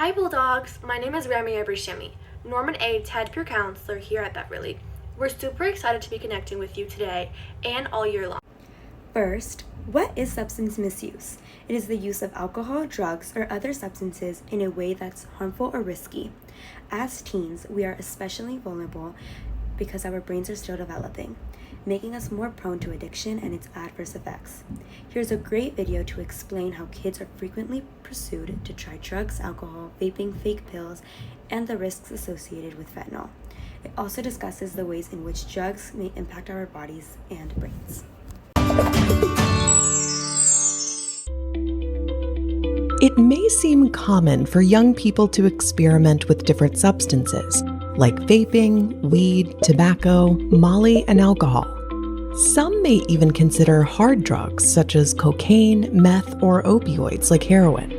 Hi Bulldogs, my name is Rami Abrishemi, Norman A. Ted Peer Counselor here at Beverly. We're super excited to be connecting with you today and all year long. First, what is substance misuse? It is the use of alcohol, drugs, or other substances in a way that's harmful or risky. As teens, we are especially vulnerable because our brains are still developing, making us more prone to addiction and its adverse effects. Here's a great video to explain how kids are frequently pursued to try drugs, alcohol, vaping, fake pills, and the risks associated with fentanyl. It also discusses the ways in which drugs may impact our bodies and brains. It may seem common for young people to experiment with different substances, like vaping, weed, tobacco, Molly, and alcohol. Some may even consider hard drugs such as cocaine, meth, or opioids like heroin.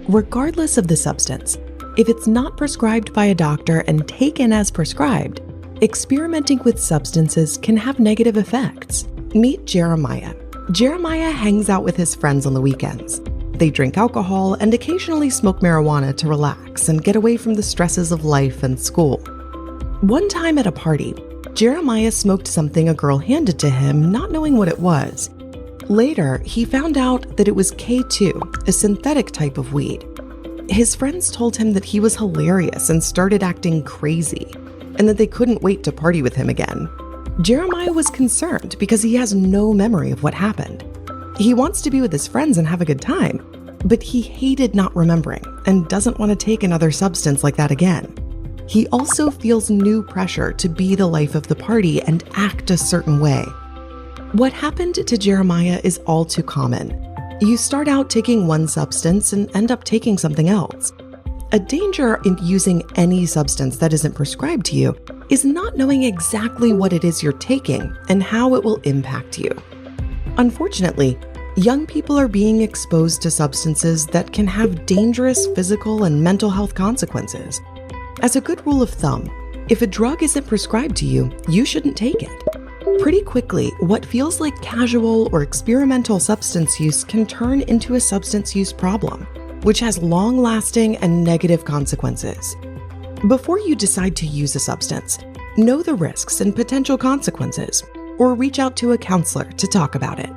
Regardless of the substance, if it's not prescribed by a doctor and taken as prescribed, experimenting with substances can have negative effects. Meet Jeremiah. Jeremiah hangs out with his friends on the weekends. They drink alcohol and occasionally smoke marijuana to relax and get away from the stresses of life and school. One time at a party, Jeremiah smoked something a girl handed to him, not knowing what it was. Later, he found out that it was K2, a synthetic type of weed. His friends told him that he was hilarious and started acting crazy, and that they couldn't wait to party with him again. Jeremiah was concerned because he has no memory of what happened. He wants to be with his friends and have a good time, but he hated not remembering and doesn't want to take another substance like that again. He also feels new pressure to be the life of the party and act a certain way. What happened to Jeremiah is all too common. You start out taking one substance and end up taking something else. A danger in using any substance that isn't prescribed to you is not knowing exactly what it is you're taking and how it will impact you. Unfortunately, young people are being exposed to substances that can have dangerous physical and mental health consequences. As a good rule of thumb, if a drug isn't prescribed to you, you shouldn't take it. Pretty quickly, what feels like casual or experimental substance use can turn into a substance use problem, which has long-lasting and negative consequences. Before you decide to use a substance, know the risks and potential consequences, or reach out to a counselor to talk about it.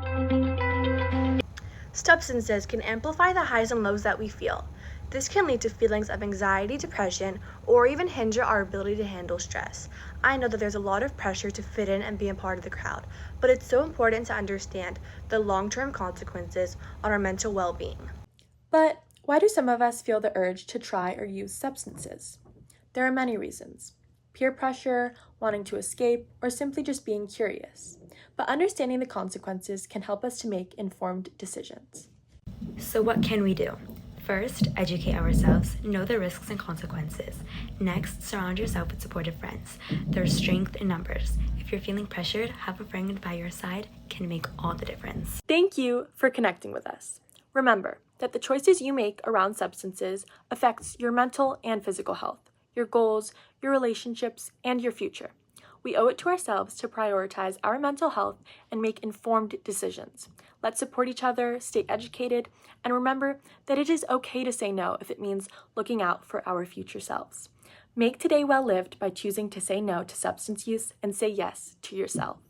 Substances can amplify the highs and lows that we feel. This can lead to feelings of anxiety, depression, or even hinder our ability to handle stress. I know that there's a lot of pressure to fit in and be a part of the crowd, but it's so important to understand the long-term consequences on our mental well-being. But why do some of us feel the urge to try or use substances? There are many reasons. Peer pressure, wanting to escape, or simply just being curious. But understanding the consequences can help us to make informed decisions. So what can we do? First, educate ourselves, know the risks and consequences. Next, surround yourself with supportive friends. There's strength in numbers. If you're feeling pressured, have a friend by your side can make all the difference. Thank you for connecting with us. Remember that the choices you make around substances affects your mental and physical health, your goals, your relationships, and your future. We owe it to ourselves to prioritize our mental health and make informed decisions. Let's support each other, stay educated, and remember that it is okay to say no if it means looking out for our future selves. Make today well lived by choosing to say no to substance use and say yes to yourself.